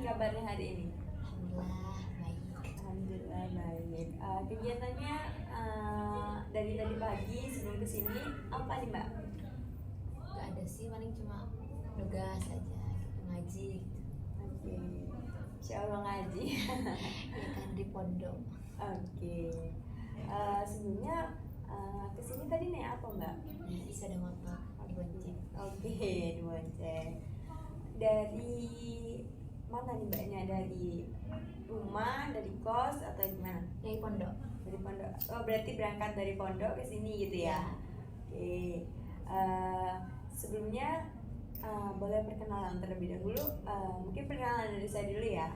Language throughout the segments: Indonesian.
kabarnya hari ini? Alhamdulillah baik. Alhamdulillah baik. Kegiatannya dari tadi pagi sebelum kesini apa nih Mbak? Gak ada sih, paling cuma tugas aja gitu, ngaji gitu. Oke, Insya Allah ngaji. Ya kan di pondok. Oke. Sebelumnya kesini tadi naik apa Mbak? Sepeda motor dibonceng. Oke, dibonceng. Dari mana nih Mbaknya? Dari rumah, dari kos atau gimana? Dari pondok. Dari pondok. Oh, berarti berangkat dari pondok ke sini gitu ya? Oke. Sebelumnya boleh perkenalan terlebih dahulu. Mungkin perkenalan dari saya dulu ya.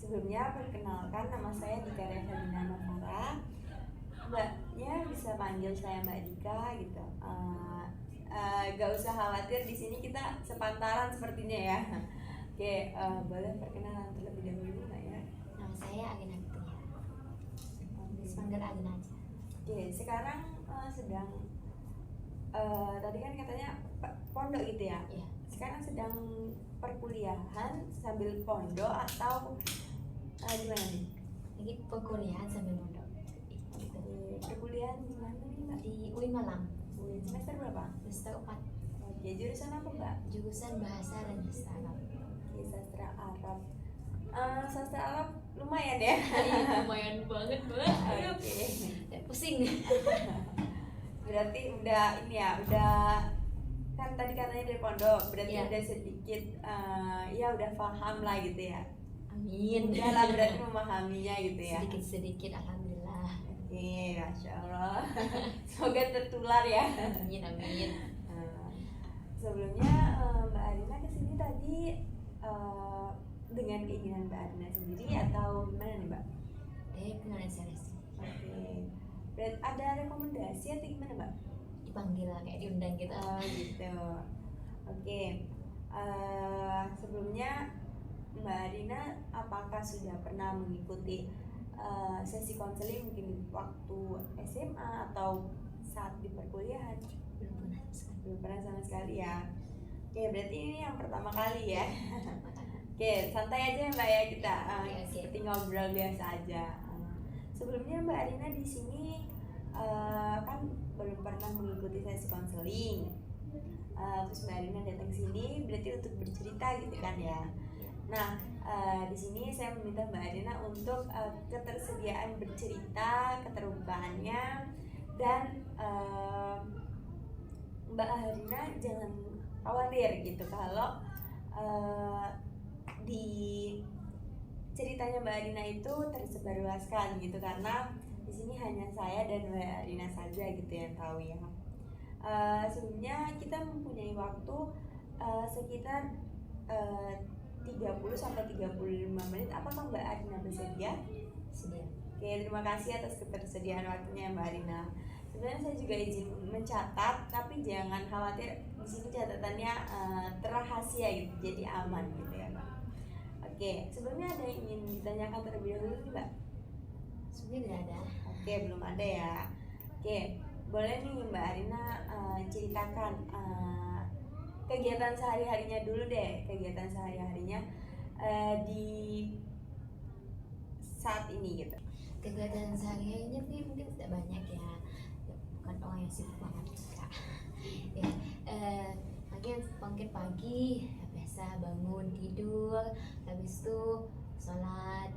Sebelumnya perkenalkan, nama saya Dika Revalina Novara. Mbaknya bisa panggil saya Mbak Dika gitu. Gak usah khawatir, di sini kita sepantaran sepertinya ya. Oke, boleh perkenalan terlebih dahulu Mbak ya. Nama saya Agina Fitriya. Dipanggil Agina aja. Oke, sekarang sedang tadi kan katanya pondok gitu ya. Iya. Sekarang sedang perkuliahan sambil pondok atau gimana nih? Lagi perkuliahan sambil pondok. Perkuliahan di mana nih Mbak? Di UI Malang. Semester berapa? Semester 4. Oke, jurusan apa Mbak? Jurusan Bahasa dan Sastra Arab. Oke, sastra Arab. Sastra Arab lumayan ya. Lumayan banget Mbak. Oke. Pusing. Berarti udah ini ya, udah kan tadi katanya dari pondok, berarti Iya. udah sedikit ya udah paham lah gitu ya. Amin. Udah lah berarti memahaminya gitu ya. Sedikit-sedikit alhamdulillah. Oke, Masya Allah. Semoga tertular ya. Amin amin. Sebelumnya Mbak Arina kesini tadi dengan keinginan Mbak Arina sendiri atau gimana nih Mbak? Kenalan saya sih. Oke. Berarti ada rekomendasi atau gimana Mbak? Dipanggil lah, kayak diundang gitu. Oh gitu. Oke. Sebelumnya Mbak Arina apakah sudah pernah mengikuti sesi konseling mungkin waktu SMA atau saat di perkuliahan? Belum pernah sekali. Belum pernah sama sekali ya. Oke, berarti ini yang pertama kali ya. Oke, santai aja ya Mbak ya kita Oke. seperti ngobrol biasa aja. Sebelumnya Mbak Arina di sini kan belum pernah mengikuti sesi konseling. Terus Mbak Arina datang sini berarti untuk bercerita gitu kan ya. Nah, di sini saya meminta Mbak Arina untuk ketersediaan bercerita, keterbukaannya, dan Mbak Arina jangan khawatir gitu kalau di ceritanya Mbak Arina itu tersebarluaskan gitu, karena di sini hanya saya dan Mbak Arina saja gitu yang tahu ya. Sebelumnya kita mempunyai waktu sekitar 30 sampai 35 menit. Apakah Mbak Arina bersedia? Sedia. Oke, terima kasih atas ketersediaan waktunya Mbak Arina. Sebenarnya saya juga izin mencatat, tapi jangan khawatir, di sini catatannya terrahasia gitu, jadi aman gitu ya Mbak. Oke, sebelumnya ada yang ingin ditanyakan terlebih dahulu nih Mbak? Sebenarnya tidak ada. Oke, belum ada ya. Oke, boleh nih Mbak Arina ceritakan kegiatan sehari-harinya dulu deh, kegiatan sehari-harinya di saat ini gitu. Kegiatan sehari-harinya sih mungkin tidak banyak ya. Bukan orang yang sibuk banget Kak. Ya, mungkin pagi ya biasa bangun tidur, habis itu sholat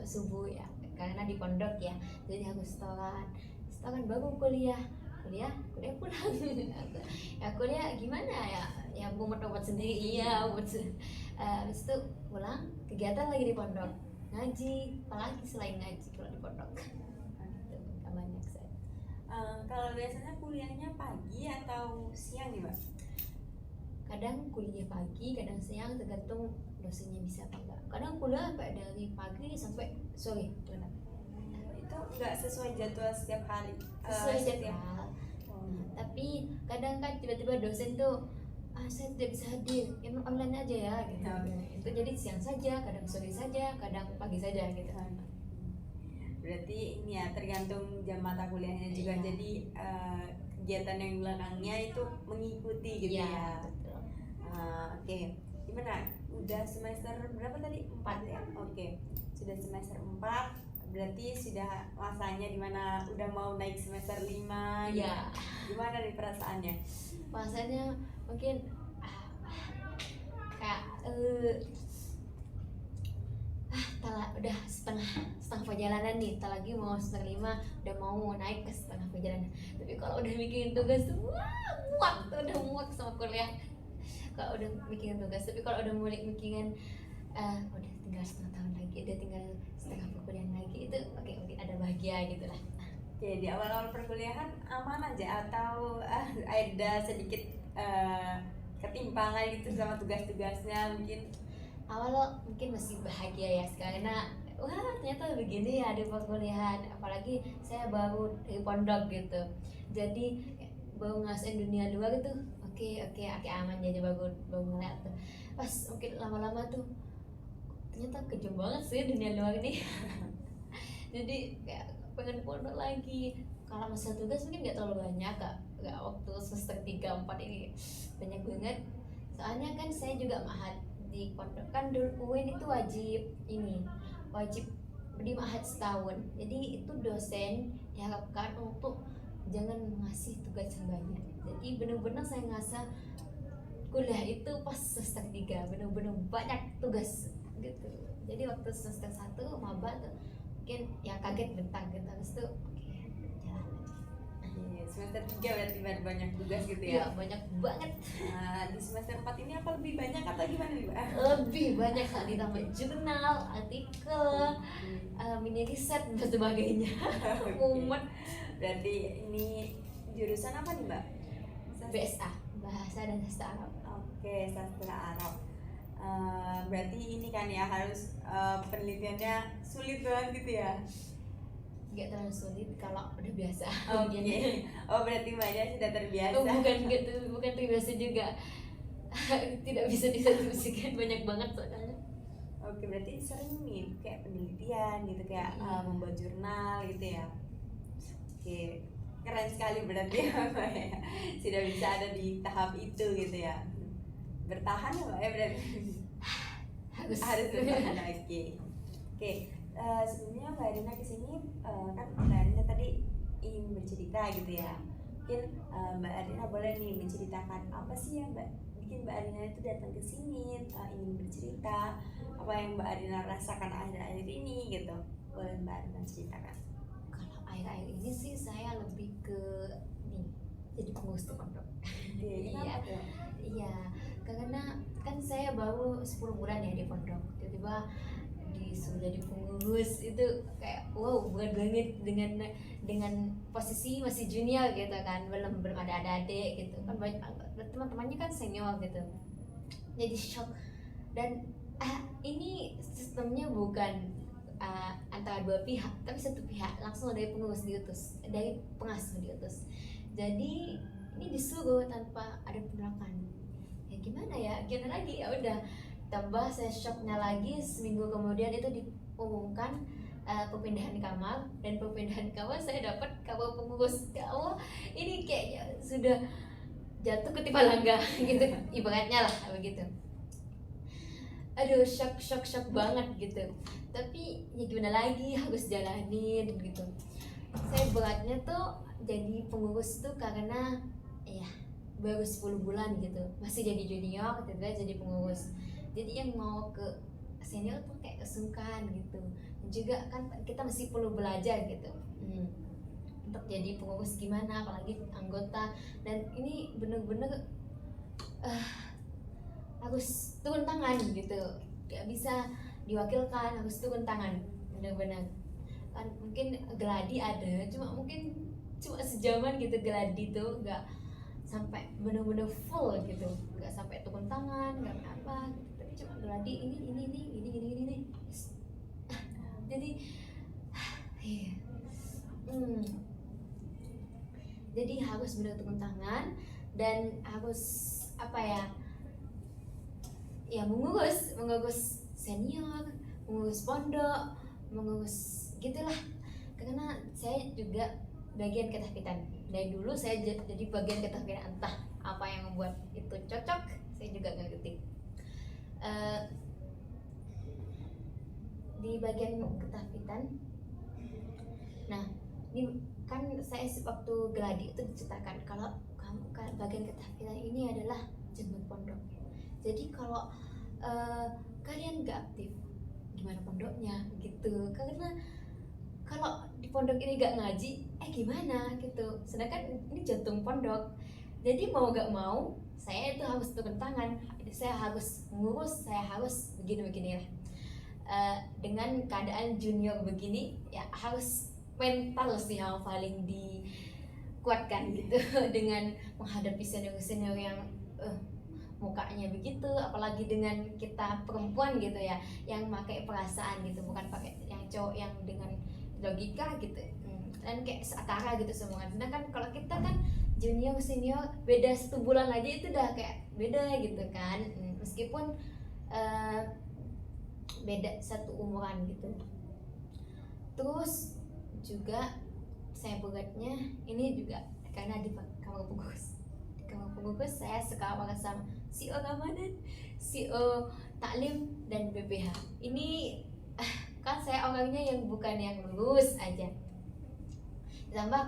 subuh ya, karena di pondok ya, jadi harus sholat baru kuliah pulang. Ya kuliah gimana ya buat sendiri ya habis itu pulang, kegiatan lagi di pondok, ngaji, apalagi selain ngaji kalau di pondok. Gak banyak saya. Kalau biasanya kuliahnya pagi atau siang nih Mbak? Kadang kuliah pagi, kadang siang, tergantung dosennya bisa apa enggak. Kadang kuliah sampai dari pagi sampai sore. Itu nggak sesuai jadwal setiap hari. Sesuai jadwal. Tapi kadang kan tiba-tiba dosen tuh saya tidak bisa hadir, emang online aja ya gitu. Itu jadi siang saja, kadang sore saja, kadang pagi saja gitu. Berarti ini ya tergantung jam mata kuliahnya juga. Iya. Jadi kegiatan yang belakangnya itu mengikuti gitu Iya, ya. betul. Oke. Gimana? Udah semester berapa tadi? 4 ya? Oke. Sudah semester 4, berarti sudah masanya dimana udah mau naik semester 5. Iya. Gimana nih perasaannya? Rasanya mungkin kayak udah setengah perjalanan nih, tak lagi mau semester 5, udah mau naik ke setengah perjalanan. Tapi kalau udah bikin tugas tuh udah muak sama kuliah kalau udah bikin tugas. Tapi kalau udah mulai bikin udah tinggal setengah tahun lagi, udah tinggal setengah perkuliahan lagi, itu oke, ada bahagia gitu lah. Oke, di awal-awal perkuliahan aman aja atau ada sedikit ketimpangan gitu sama tugas-tugasnya mungkin? Awal mungkin masih bahagia ya, karena wah ternyata begini ya di perkuliahan, apalagi saya baru dari pondok gitu, jadi baru ngerasain dunia luar gitu. Oke aman, jadi baru ngeliat tuh. Pas mungkin lama-lama tuh ternyata kejam banget sih dunia luar ini. Jadi kayak pengen pondok lagi. Kalau masa tugas mungkin nggak terlalu banyak kak, nggak waktu semester 3-4 ini banyak banget. Soalnya kan saya juga mahat di pondok, kan dulu UIN itu wajib di mahat setahun. Jadi itu dosen diharapkan untuk jangan ngasih tugas yang banyak. Jadi benar-benar saya ngerasa kuliah itu pas semester 3 benar-benar banyak tugas gitu. Jadi waktu semester 1 maba tuh mungkin ya kaget bentar gitu, habis itu jalan lagi. Iya, semester 3 berarti banyak tugas gitu Iya, ya? banyak banget. Di semester 4 ini apa lebih banyak atau gimana nih Mbak? Lebih banyak lah, ditambah jurnal, artikel, mini riset dan sebagainya. Mumet. Berarti ini jurusan apa nih Mbak? BSA, Bahasa dan Sastra Arab. Oke, sastra Arab. Berarti ini kan ya harus penelitiannya sulit banget gitu ya? Gak terlalu sulit kalau udah biasa. Oke. Oh, berarti Mbaknya sudah terbiasa. Oh, bukan terbiasa juga. Tidak bisa disaksikan, banyak banget soalnya. Oke, berarti sering nih kayak penelitian gitu, kayak membuat jurnal gitu ya. Oke, keren sekali berarti ya Mbak ya. Sudah bisa ada di tahap itu gitu ya. Bertahan ya Mbak ya berarti. Harus bertahan lagi. Oke, sebelumnya Mbak Arina kesini kan Mbak Arina tadi ingin bercerita gitu ya. Mungkin Mbak Arina boleh nih menceritakan apa sih yang bikin Mbak Arina itu datang ke sini, ingin bercerita apa yang Mbak Arina rasakan akhir-akhir ini gitu. Boleh Mbak Arina ceritakan. Kalau akhir-akhir ini sih saya lebih ke jadi pengurus di pondok. Kenapa tuh? Iya, karena kan saya baru 10 bulan ya di pondok. Tiba-tiba disuruh jadi pengurus, itu kayak wow, berat banget dengan posisi masih junior gitu kan, belum ada adik gitu kan, banyak teman-temannya kan senior gitu. Jadi shock. Dan ini sistemnya bukan antara dua pihak, tapi satu pihak langsung dari pengurus diutus, dari pengasuh diutus. Jadi ini disuruh tanpa ada penolakan. Ya gimana lagi, ya udah. Tambah saya shocknya lagi, seminggu kemudian itu diumumkan perpindahan kamar, dan perpindahan kamar saya dapat kabar pengurus. Ya Allah, ini kayaknya sudah jatuh ketimpa langga gitu, ibaratnya lah begitu. Aduh, shock banget gitu. Tapi ya gimana lagi, harus jalanin gitu. Saya beratnya tuh jadi pengurus tuh karena ya baru 10 bulan gitu, masih jadi junior, tiba-tiba jadi pengurus. Jadi yang mau ke senior tuh kayak sungkan gitu. Dan juga kan kita masih perlu belajar gitu untuk jadi pengurus gimana, apalagi anggota. Dan ini bener-bener harus turun tangan gitu, gak bisa diwakilkan, harus turun tangan bener-bener. Kan mungkin geladi ada, cuma sejaman gitu geladi tuh, gak sampai bener-bener full gitu, gak sampai turun tangan, gak apa gitu. Tapi cuma geladi ini. Jadi jadi harus bener turun tangan, dan harus mengurus senior, mengurus pondok, mengurus gitulah. Karena saya juga bagian ketakutan dari dulu, saya jadi bagian ketakutan, entah apa yang membuat itu cocok, saya juga gak Eh, di bagian ketafitan. Nah, ini kan saya waktu gladi itu diceritakan kalau kamu bagian ketafitan ini adalah jemaat pondok. Jadi kalau kalian nggak aktif, gimana pondoknya gitu? Karena kalau di pondok ini nggak ngaji, gimana gitu? Sedangkan ini jantung pondok. Jadi mau nggak mau, saya itu harus turun tangan. Saya harus ngurus, saya harus begini-begini lah. Dengan keadaan junior begini ya harus mental sih yang paling dikuatkan gitu dengan menghadapi senior-senior yang mukanya begitu, apalagi dengan kita perempuan gitu ya yang pakai perasaan gitu, bukan pakai yang cowok yang dengan logika gitu dan kayak seakara gitu semua. Sedangkan kalau kita kan junior senior beda 1 bulan aja itu udah kayak beda gitu kan, meskipun beda 1 umuran gitu. Terus juga saya beratnya ini juga karena di kamar pengurus. Di kamar pengurus saya sekarang sama CEO keamanan, CEO taklim dan BPH. Ini kan saya orangnya yang bukan yang lurus aja. Ditambah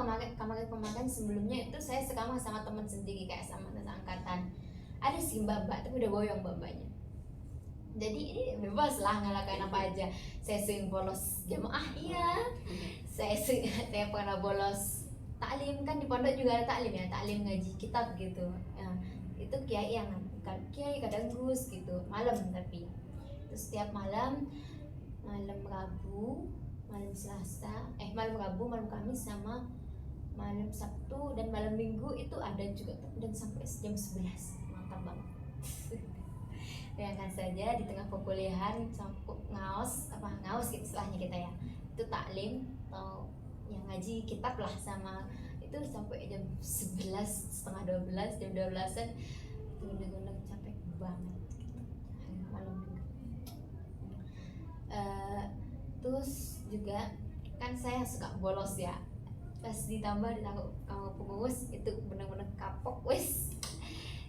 kemarin sebelumnya itu saya sekamar sama teman sendiri kayak sama angkatan. Ada sih mbak-mbak tapi udah boyong mbak-mbaknya. Jadi ini bebas lah ngelakuin apa aja. Saya sering bolos jamaah, iya. Saya pernah bolos taklim, kan di pondok juga ada taklim ya, taklim ngaji kitab gitu. Itu kiai yang kiai kadang gus gitu, malam tapi. Terus setiap malam Rabu, malam Selasa, malam Rabu, malam Kamis sama malam Sabtu dan malam Minggu itu ada juga tuh, dan sampai jam 11. Mantap banget. Bayangkan saja di tengah perkuliahan ngaos gitu istilahnya kita ya, itu taklim atau yang ngaji kitab lah sama itu sampai jam 11, setengah 12, jam 12-an itu bener-bener capek banget gitu malam minggu. Terus juga kan saya suka bolos ya, pas ditambah kamar pengurus itu bener-bener kapok wes.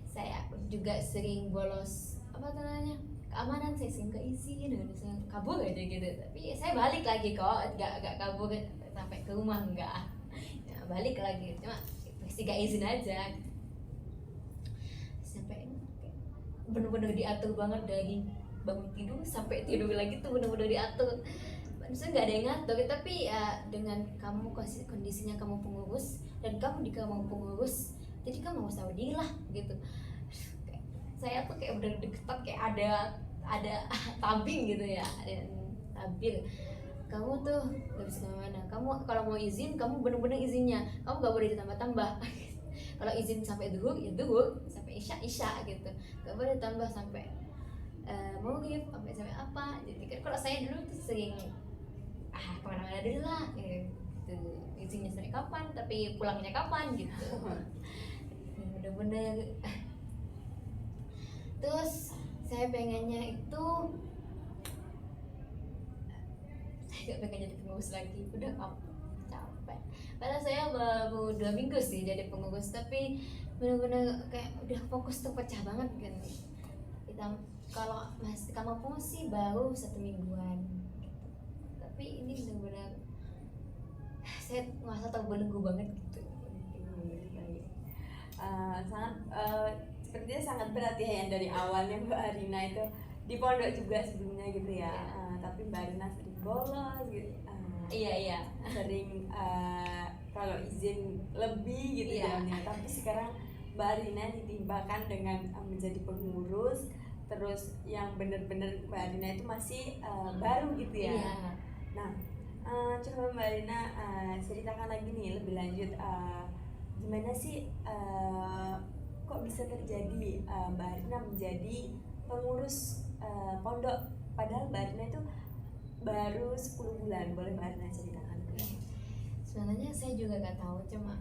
Saya juga sering bolos apa namanya keamanan, saya sering keizin dan saya kabur aja gitu, tapi saya balik lagi kok, nggak kabur sampai ke rumah, nggak ya, balik lagi cuma pasti gak izin aja sampai bener-bener diatur banget dari bangun tidur sampai tidur lagi tuh bener-bener diatur. Maksudnya nggak ada yang ngatur, tapi ya dengan kamu kondisinya kamu pengurus dan kamu di kamu pengurus, jadi kamu harus tahu diri lah gitu. Saya tuh kayak udah deket kayak ada tabing gitu ya, ada tabir. Kamu tuh gak bisa kemana-mana. Kamu kalau mau izin, kamu bener-bener izinnya. Kamu gak boleh ditambah-tambah. Kalau izin sampai duhur, ya duhur, sampai isya gitu. Gak boleh tambah sampai maghrib, sampai apa. Jadi kan kalau saya dulu tuh sering kemana-mana dulu lah, gitu. Izinnya sampai kapan, tapi pulangnya kapan gitu. Bener-bener. Terus saya pengennya itu saya gak pengen jadi pengurus lagi, udah capek. Padahal saya baru 2 minggu sih jadi pengurus, tapi benar-benar kayak udah fokus terpecah banget kan. Kita kalau masih kamar pengurus sih baru 1 mingguan gitu. Tapi ini benar-benar saya merasa terbelenggu banget gitu. Sangat sepertinya sangat berat ya yang dari awalnya Mbak Arina itu di pondok juga sebelumnya gitu ya, tapi Mbak Arina sering bolos gitu, iya sering kalau izin lebih gitu jamnya, tapi sekarang Mbak Arina ditimpakan dengan menjadi pengurus, terus yang bener-bener Mbak Arina itu masih baru gitu ya. Nah coba Mbak Arina ceritakan lagi nih lebih lanjut, gimana sih kok bisa terjadi Mbak Arina menjadi pengurus pondok, padahal Mbak Arina itu baru 10 bulan. Boleh Mbak Arina ceritakan? Sebenarnya saya juga nggak tahu, cuma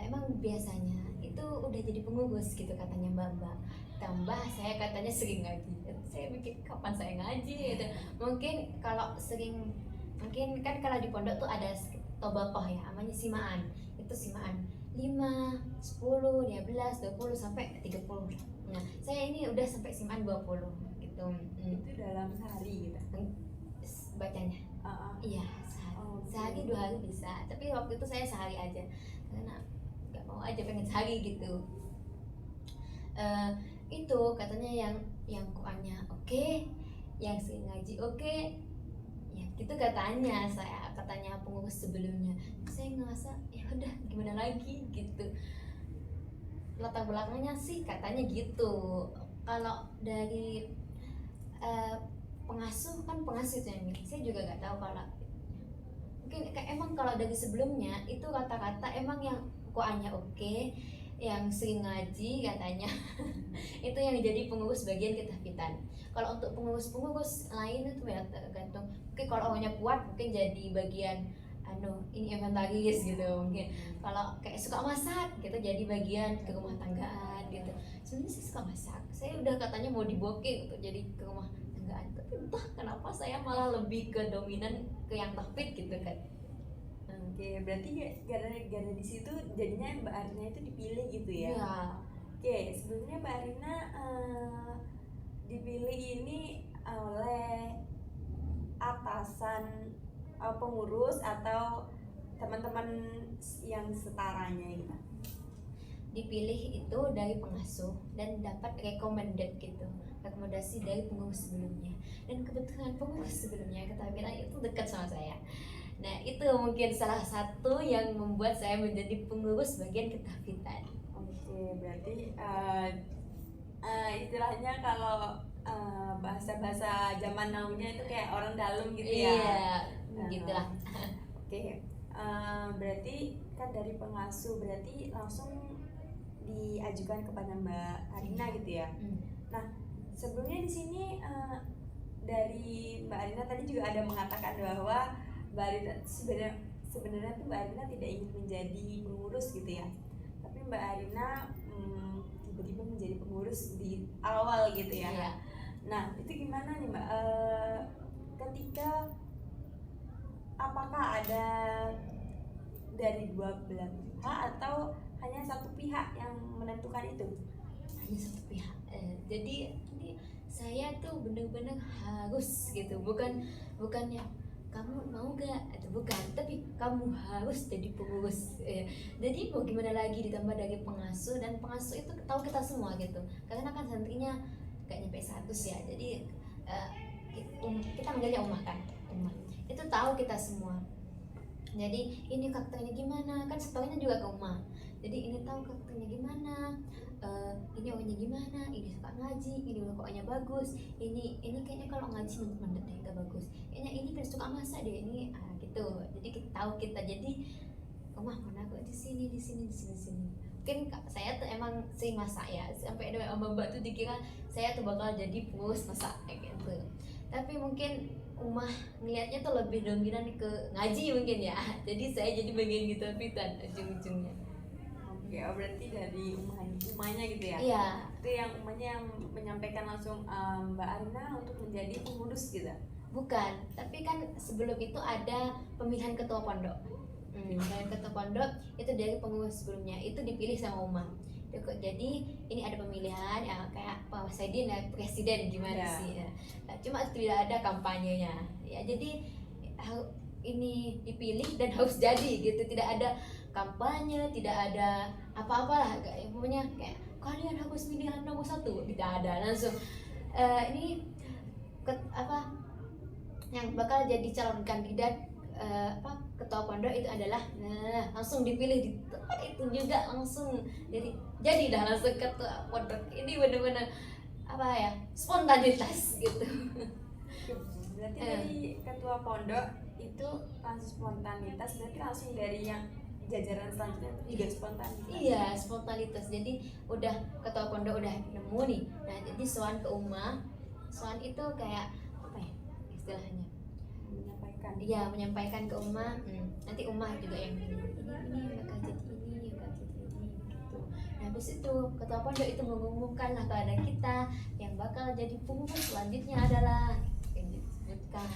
emang biasanya itu udah jadi pengurus gitu katanya mbak-mbak. Tambah saya katanya sering ngaji. Saya mikir kapan saya ngaji gitu. Mungkin kalau sering, mungkin kan kalau di pondok tuh ada tobakoh ya, namanya simaan. Itu simaan 5, 10, 15, 20 sampai 30. Nah, saya ini udah sampai simaan 20 gitu. gitu. Itu dalam sehari gitu. Bacanya iya sehari 2 hari bisa, tapi waktu itu saya sehari aja karena nggak mau aja, pengen sehari gitu. Itu katanya yang Qurannya oke, yang sering ngaji oke, ya gitu katanya pengurus sebelumnya. Saya ngerasa ya udah gimana lagi gitu, latar belakangnya sih katanya gitu. Kalau dari pengasuh itu yang ini, saya juga nggak tahu. Kalau mungkin emang kalau dari sebelumnya itu rata-rata emang yang Qurannya oke, yang sering ngaji katanya itu yang jadi pengurus bagian ketahfidzan. Kalau untuk pengurus lain itu ya tergantung. Mungkin kalau orangnya kuat mungkin jadi bagian ini inventaris gitu. Mungkin kalau kayak suka masak gitu jadi bagian ke rumah tanggaan gitu. Sebenarnya saya suka masak, saya udah katanya mau diboking untuk jadi ke rumah tanggaan, tapi entah kenapa saya malah lebih ke dominan ke yang tahfidz gitu kan. Oke, berarti gara-gara di situ jadinya Mbak Arina itu dipilih gitu ya? Iya. Oke, sebenarnya Mbak Arina dipilih ini oleh atasan pengurus atau teman-teman yang setaranya gitu? Dipilih itu dari pengasuh dan dapat rekomendasi dari pengurus sebelumnya, dan kebetulan pengurus sebelumnya ketahfidzan itu dekat sama saya. Nah itu mungkin salah satu yang membuat saya menjadi pengurus bagian ketahfidzan. Oke, berarti istilahnya kalau bahasa-bahasa zaman now-nya itu kayak orang dalam gitu ya? Iya, gitulah. Oke, berarti kan dari pengasuh berarti langsung diajukan kepada Mbak Arina gitu ya? Nah sebelumnya di sini dari Mbak Arina tadi juga ada mengatakan bahwa Mbak Arina sebenarnya tuh Mbak Arina tidak ingin menjadi pengurus gitu ya, tapi Mbak Arina tiba-tiba menjadi pengurus di awal gitu ya. Iya. Nah itu gimana nih Mbak, ketika apakah ada dari dua belah pihak atau hanya satu pihak yang menentukan itu? Hanya satu pihak. Jadi ini saya tuh bener-bener harus gitu, bukan ya kamu mau gak atau bukan, tapi kamu harus jadi pengurus. Jadi mau gimana lagi, ditambah dari pengasuh, dan pengasuh itu tahu kita semua gitu, karena kan santrinya gak nyampe 100 ya. Jadi kita manggilnya umah kan, umah itu tahu kita semua. Jadi ini karakternya gimana, kan setelahnya juga ke umah. Jadi ini tahu karakternya gimana, ini orangnya gimana, ini suka ngaji, ini pokoknya bagus, ini kayaknya kalau ngaji mendet deh gak bagus, kayaknya ini kan suka masak deh ini gitu. Jadi kita tahu kita, jadi rumah mana kok di sini. Mungkin saya tuh emang sering masak ya, sampai ada mbak tuh dikira saya tuh bakal jadi pengurus masak kayak gitu. Tapi mungkin umah ngelihatnya tuh lebih dominan ke ngaji mungkin ya, jadi saya jadi bagian gitu pitan ujung-ujungnya. Oke, berarti dari umahnya gitu ya? Iya. Itu yang umahnya yang menyampaikan langsung Mbak Arina untuk menjadi pengurus gitu? Bukan, tapi kan sebelum itu ada pemilihan ketua pondok. Dan ketua pondok itu dari pengurus sebelumnya, itu dipilih sama umah. Jadi ini ada pemilihan ya, kayak Pak Saidin ya, presiden gimana sih ya. Cuma tidak ada kampanyenya ya, jadi ini dipilih dan harus jadi gitu, tidak ada kampanye, tidak ada apa-apa lah, pokoknya kayak kalian harus pilihan nomor 1, tidak ada, langsung ini yang bakal jadi calon kandidat ketua pondok itu adalah langsung dipilih di tempat itu juga, langsung jadi dah langsung ketua pondok. Ini benar-benar spontanitas gitu. Berarti dari ketua pondok itu langsung spontanitas, berarti langsung dari yang jajaran selanjutnya juga spontanitas? Iya, spontanitas. Jadi udah ketua pondok udah nemu nih, nah jadi soan ke umah. Soan itu kayak apa ya istilahnya, menyampaikan ke umah. Nanti umah juga yang ini bakal jadi ini gitu. Nah habis itu ketua pondok itu mengumumkan lah kepada kita yang bakal jadi pengurus selanjutnya adalah yang disebutkan.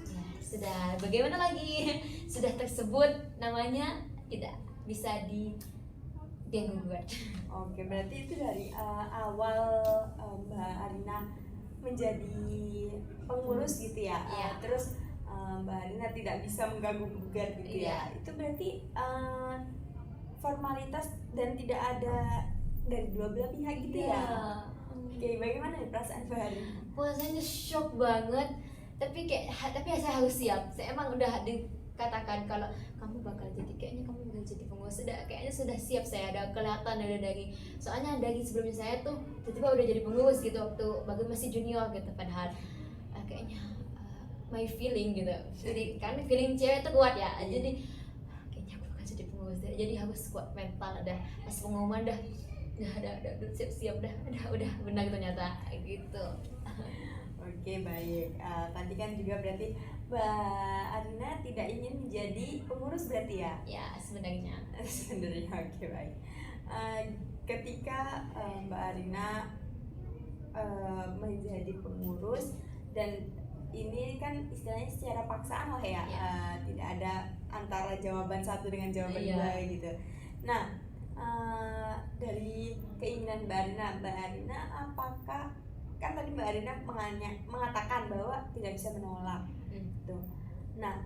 Ya sudah, bagaimana lagi, sudah tersebut namanya, tidak bisa diganggu. Oke, berarti itu dari awal Mbak Arina menjadi pengurus gitu ya, Iya. terus Mbak Arina tidak bisa mengganggu gugat gitu ya, Iya. itu berarti formalitas dan tidak ada dari dua belah pihak gitu Iya. ya. Oke, bagaimana nih perasaan Mbak Arina? Puasanya shock banget, tapi saya harus siap. Saya emang udah dikatakan kalau kamu bakal jadi, kayaknya kamu bakal jadi pengurus, kayaknya sudah siap. Saya ada kelihatan dari soalnya dari sebelumnya saya tuh tiba-tiba udah jadi pengurus gitu waktu bagus masih junior gitu, padahal kayaknya my feeling gitu, jadi kan feeling cewek itu kuat ya, jadi kayaknya aku bakal jadi pengurus deh. Jadi harus kuat mental. Ada pas pengumuman udah siap-siap udah benar ternyata gitu. Oke, baik. Tadi kan juga berarti Mbak Arina tidak ingin menjadi pengurus berarti ya? Ya sebenarnya. Sebenarnya oke, baik. Ketika Mbak Arina menjadi pengurus, dan ini kan istilahnya secara paksaan lah ya, Ya. tidak ada antara jawaban satu dengan jawaban Iya. dua gitu. Nah, dari keinginan Mbak Arina apakah, kan tadi Mbak Arina mengatakan bahwa tidak bisa menolak gitu. Nah,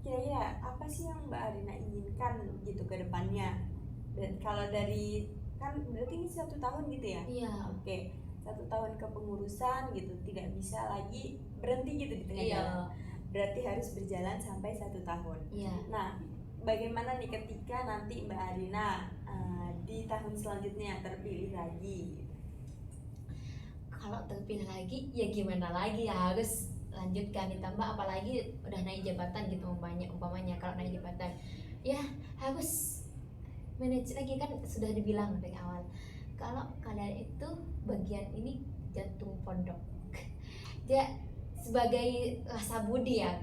kira-kira apa sih yang Mbak Arina inginkan gitu ke depannya? Dan kalau dari, kan berarti ini 1 tahun gitu ya? Iya. Oke, 1 tahun kepengurusan gitu, tidak bisa lagi berhenti gitu di tengah Iya. jalan. Berarti harus berjalan sampai 1 tahun. Iya. Nah, bagaimana nih ketika nanti Mbak Arina di tahun selanjutnya terpilih lagi? Kalau terpilih lagi ya gimana lagi, ya harus lanjutkan, ditambah apalagi udah naik jabatan gitu umpamanya kalau naik jabatan ya harus manage lagi. Kan sudah dibilang dari awal kalau kalian itu bagian ini jantung pondok. Dia sebagai rasa budi ya,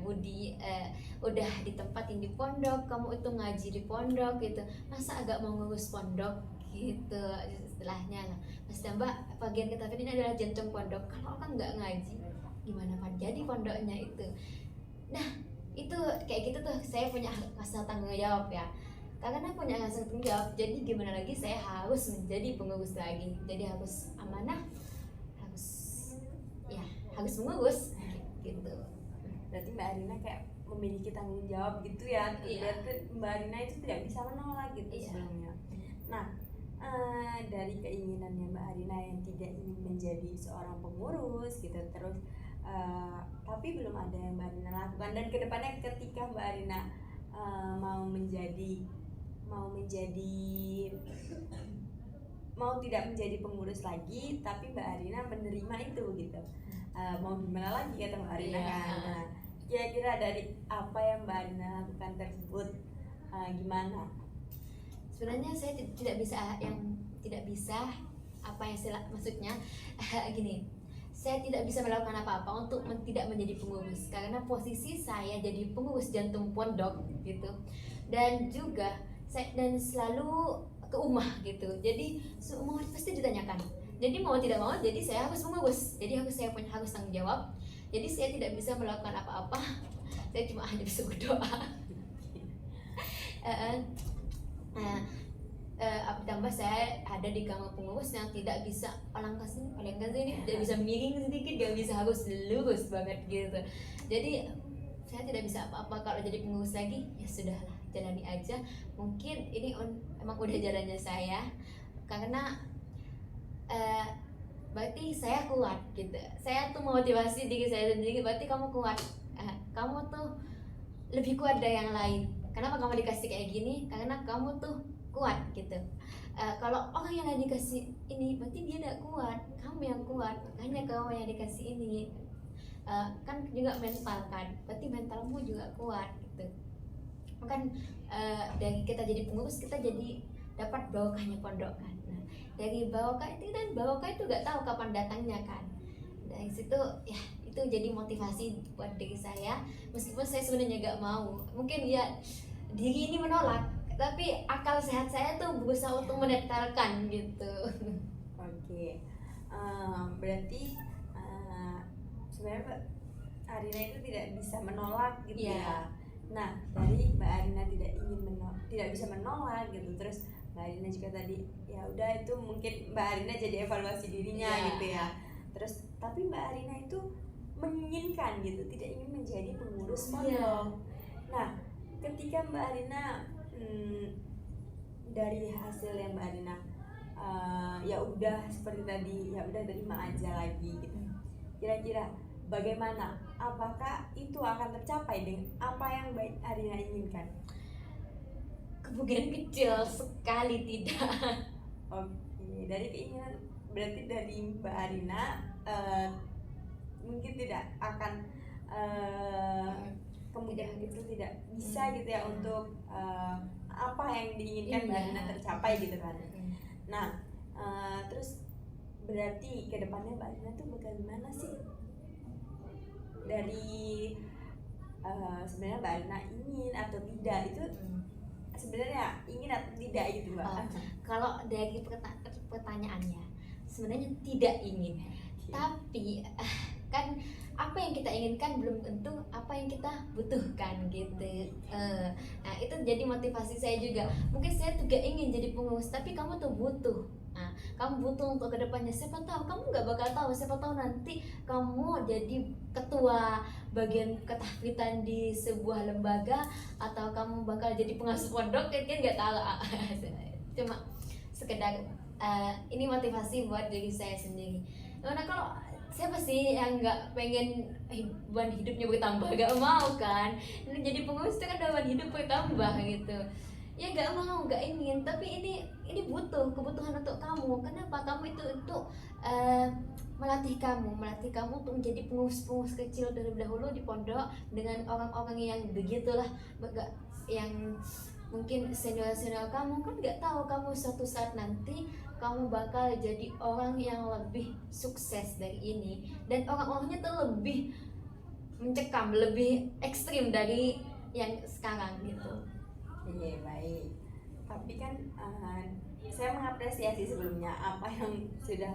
udah ditempatin di pondok, kamu itu ngaji di pondok gitu, masa agak mau ngurus pondok gitu istilahnya lah. Mas tambah bagian kita ini adalah jantung pondok, kalau kan nggak ngaji gimana kan jadi pondoknya itu. Nah itu kayak gitu tuh, saya punya rasa tanggung jawab ya, karena punya rasa tanggung jawab, jadi gimana lagi saya harus menjadi pengurus lagi, jadi harus amanah, harus mengurus gitu. Berarti Mbak Arina kayak memiliki tanggung jawab gitu ya. Iya. Berarti Mbak Arina itu tidak bisa menolak gitu sebelumnya. Nah, dari keinginannya Mbak Arina yang tidak ingin menjadi seorang pengurus gitu, terus tapi belum ada yang Mbak Arina lakukan, dan kedepannya ketika Mbak Arina mau tidak menjadi pengurus lagi, tapi Mbak Arina menerima itu gitu, mau gimana lagi kata Mbak Arina Iya. kan. Nah, kira-kira dari apa yang Mbak Arina lakukan tersebut gimana? Sebenarnya saya tidak bisa apa yang saya maksudnya gini, saya tidak bisa melakukan apa-apa untuk tidak menjadi pengurus, karena posisi saya jadi pengurus jantung pondok gitu, dan juga dan selalu ke rumah gitu, jadi semua pasti ditanyakan, jadi mau tidak mau jadi saya harus mengurus, jadi saya harus tanggung jawab, jadi saya tidak bisa melakukan apa-apa, saya cuma hanya bisa berdoa. Tambah saya ada di kamar pengurus yang tidak bisa paling kasih ini tidak bisa miring sedikit, gak bisa, harus lurus banget gitu, jadi saya tidak bisa apa-apa. Kalau jadi pengurus lagi ya sudahlah, jalani aja, mungkin ini emang udah jalannya saya, karena berarti saya kuat gitu, saya tuh motivasi diri saya sendiri, berarti kamu kuat, kamu tuh lebih kuat dari yang lain. Kenapa kamu dikasih kayak gini? Karena kamu tuh kuat gitu. Kalau orang yang lain dikasih ini, berarti dia tidak kuat, kamu yang kuat, makanya kamu yang dikasih ini. Kan juga mental kan, berarti mentalmu juga kuat gitu. Kan dari kita jadi pengurus, kita jadi dapat barokahnya pondok kan. Nah, dari barokah itu, dan barokah itu gak tahu kapan datangnya kan. Dari situ ya itu jadi motivasi buat diri saya, meskipun saya sebenarnya gak mau, mungkin ya diri ini menolak, tapi akal sehat saya tuh berusaha untuk menetralkan gitu. Oke, berarti sebenarnya Mbak Arina itu tidak bisa menolak gitu ya. Nah, dari Mbak Arina tidak bisa menolak gitu, terus Mbak Arina juga tadi ya udah itu mungkin Mbak Arina jadi evaluasi dirinya gitu ya. Terus tapi Mbak Arina itu menginginkan gitu, tidak ingin menjadi pengurus pondok. Nah, ketika Mbak Arina dari hasil yang Mbak Arina ya udah seperti tadi, ya udah terima aja lagi gitu. Kira-kira bagaimana? Apakah itu akan tercapai dengan apa yang Mbak Arina inginkan? Kemungkinan kecil sekali tidak. Oke, dari keinginan berarti dari Mbak Arina mungkin tidak akan kemungkinan itu tidak bisa gitu ya untuk apa yang diinginkan Mbak Arina tercapai gitu kan. Nah, terus berarti kedepannya Mbak Arina tuh bagaimana sih? Dari sebenarnya Mbak Arina ingin atau tidak itu sebenarnya ingin atau tidak gitu Mbak? Kalau dari pertanyaannya sebenarnya tidak ingin, tapi kan apa yang kita inginkan belum tentu apa yang kita butuhkan gitu. Nah itu jadi motivasi saya juga. Mungkin saya juga ingin jadi pengurus, tapi kamu tuh butuh. Nah, kamu butuh untuk kedepannya. Siapa tahu kamu nggak bakal tahu. Siapa tahu nanti kamu jadi ketua bagian ketahfidzan di sebuah lembaga, atau kamu bakal jadi pengasuh pondok. Kan nggak tahu. Cuma sekedar ini motivasi buat diri saya sendiri. Karena kalau siapa sih yang nggak pengen beban hidupnya bertambah? Gak mau kan? Ini jadi pengurus itu kan beban hidup bertambah gitu. Ya nggak mau, nggak ingin, tapi ini butuh, kebutuhan untuk kamu. Kenapa? Kamu itu untuk melatih kamu untuk menjadi pengurus kecil dari dahulu di pondok dengan orang-orang yang begitulah, yang mungkin senior kamu. Kan nggak tahu kamu suatu saat nanti kamu bakal jadi orang yang lebih sukses dari ini, dan orang-orangnya tuh lebih mencekam, lebih ekstrim dari yang sekarang gitu. Iya baik. Tapi kan saya mengapresiasi sebelumnya apa yang sudah.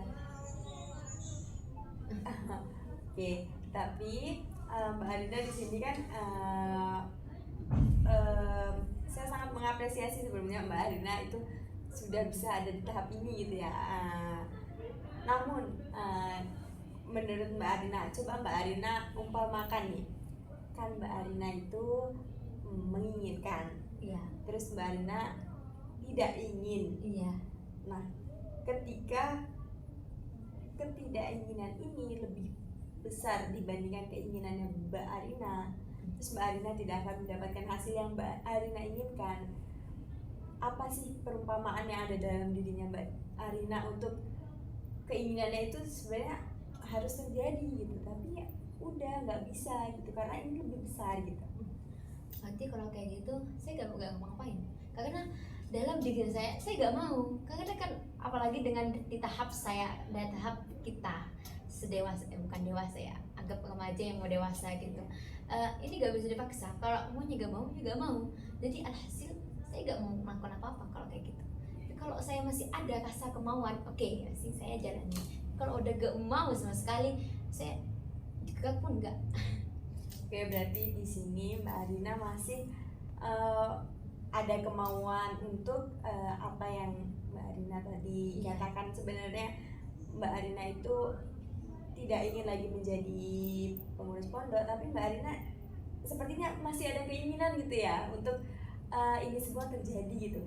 Oke, tapi Mbak Arina di sini kan saya sangat mengapresiasi sebelumnya Mbak Arina itu sudah bisa ada di tahap ini gitu ya. Namun menurut Mbak Arina, coba Mbak Arina umpamakan nih, kan Mbak Arina itu menginginkan, terus Mbak Arina tidak ingin. Nah, ketika ketidakinginan ini lebih besar dibandingkan keinginannya Mbak Arina, terus Mbak Arina tidak akan mendapatkan hasil yang Mbak Arina inginkan. Apa sih perumpamaan yang ada dalam dirinya Mbak Arina untuk keinginannya itu sebenarnya harus terjadi gitu, tapi ya udah nggak bisa gitu karena ini lebih besar gitu. Nanti kalau kayak gitu saya nggak mau ngapain, karena dalam diri saya nggak mau. Karena kan apalagi dengan di tahap saya dan tahap kita sedewasa, bukan dewasa ya, anggap remaja yang mau dewasa gitu. Ini nggak bisa dipaksa. Kalau mau juga mau. Jadi alhasil saya nggak mau melakukan apa-apa kalau kayak gitu. Tapi kalau saya masih ada rasa kemauan, oke, masih saya jalani. Kalau udah gak mau sama sekali, saya juga pun nggak. Oke, berarti di sini Mbak Arina masih ada kemauan untuk apa yang Mbak Arina tadi katakan. Sebenarnya Mbak Arina itu tidak ingin lagi menjadi pengurus pondok, tapi Mbak Arina sepertinya masih ada keinginan gitu ya untuk ini semua terjadi gitu.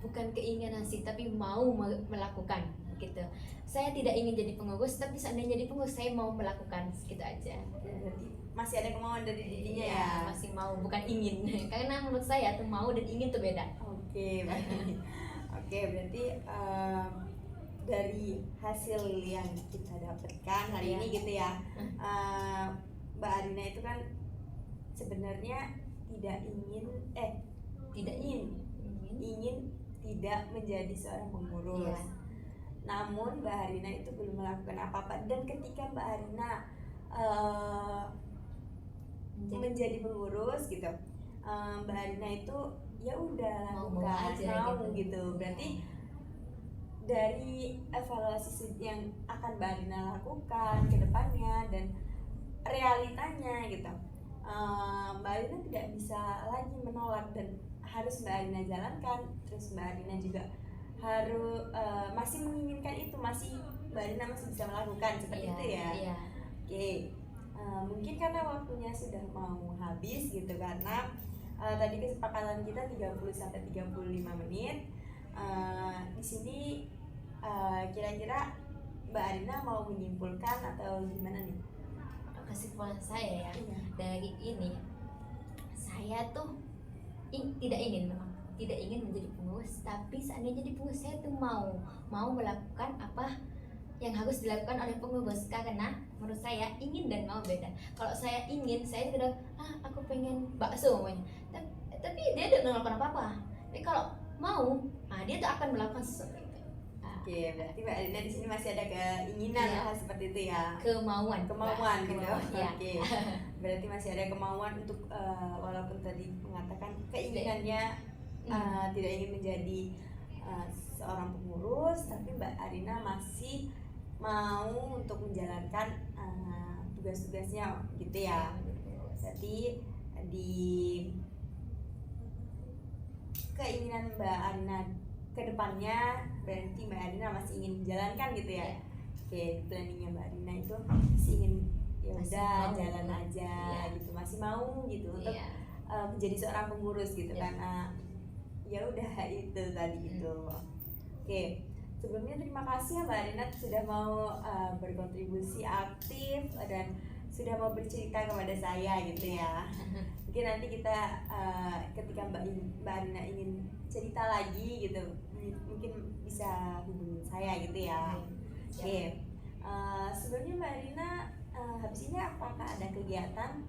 Bukan keinginan sih, tapi mau melakukan gitu. Saya tidak ingin jadi pengurus, tapi seandainya jadi pengurus saya mau melakukan, segitu aja. Berarti masih ada kemauan dari dirinya ya? Masih mau, bukan ingin. Karena menurut saya tuh mau dan ingin tuh beda. Oke, baik. Oke, berarti dari hasil yang kita dapatkan hari ini gitu ya, Mbak Arina itu kan sebenarnya ingin tidak menjadi seorang pengurus. Namun Mbak Arina itu belum melakukan apa-apa, dan ketika Mbak Arina menjadi pengurus gitu, Mbak Arina itu ya udah lakukan gitu. Berarti dari evaluasi yang akan Mbak Arina lakukan ke depannya dan realitanya gitu, Mbak Arina tidak bisa lagi menolak dan harus Mbak Arina jalankan, terus Mbak Arina juga harus masih menginginkan itu, masih Mbak Arina masih bisa melakukan seperti itu ya. Iya. Oke, mungkin karena waktunya sudah mau habis gitu, karena tadi kesepakatan kita 30 sampai 35 menit. Di sini kira-kira Mbak Arina mau menyimpulkan atau gimana nih? Kesimpulan saya ya Iya. dari ini, saya tuh tidak ingin, memang tidak ingin menjadi pengurus, tapi seandainya jadi pengurus saya tuh mau melakukan apa yang harus dilakukan oleh pengurus, karena menurut saya ingin dan mau beda. Kalau saya ingin, saya sudah aku pengen bakso namanya, tapi dia tidak melakukan apa-apa. Tapi kalau mau, dia tuh akan melakukan sesuatu itu. Oke, berarti Mbak Arina di sini masih ada keinginan Iya. hal seperti itu ya. Kemauan Gitu. ya. Oke. Berarti masih ada kemauan untuk walaupun tadi mengatakan keinginannya tidak ingin menjadi seorang pengurus, tapi Mbak Arina masih mau untuk menjalankan tugas-tugasnya gitu ya. Jadi di keinginan Mbak Arina kedepannya berarti Mbak Arina masih ingin menjalankan gitu ya. Iya. Oke, planningnya Mbak Arina itu masih ingin ya Masih udah mau. jalan aja gitu, masih mau gitu untuk Iya. menjadi seorang pengurus gitu, Iya. karena ya udah itu tadi gitu. Oke, sebelumnya terima kasih ya Mbak Arina sudah mau berkontribusi aktif dan sudah mau bercerita kepada saya gitu ya. Mungkin nanti kita ketika Mbak Arina ingin cerita lagi gitu, mungkin bisa hubungi saya gitu ya. Oke, sebelumnya Mbak Arina habis ini apakah ada kegiatan?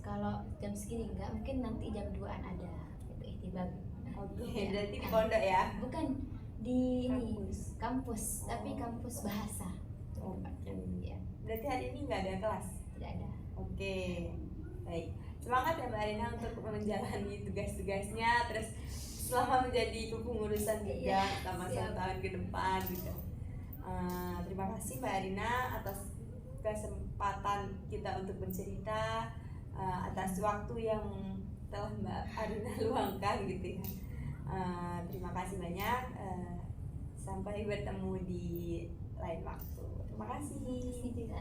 Kalau jam segini enggak, mungkin nanti jam 2-an ada itu ikhtibar. Oke, Ya. berarti di pondok ya? Bukan di Kampus. kampus, tapi Oh. kampus bahasa. Oke. Ya, Berarti hari ini nggak ada kelas? tidak ada. Oke, baik. Semangat ya Mbak Arina untuk menjalani tugas-tugasnya, terus selama menjadi kepengurusan juga Iya, selama siap. 1 tahun ke depan gitu. Terima kasih Mbak Arina atas kesempatan kita untuk bercerita, atas waktu yang telah Mbak Arina luangkan gitu ya. Terima kasih banyak. Sampai bertemu di lain waktu. Terima kasih. Terima kasih juga.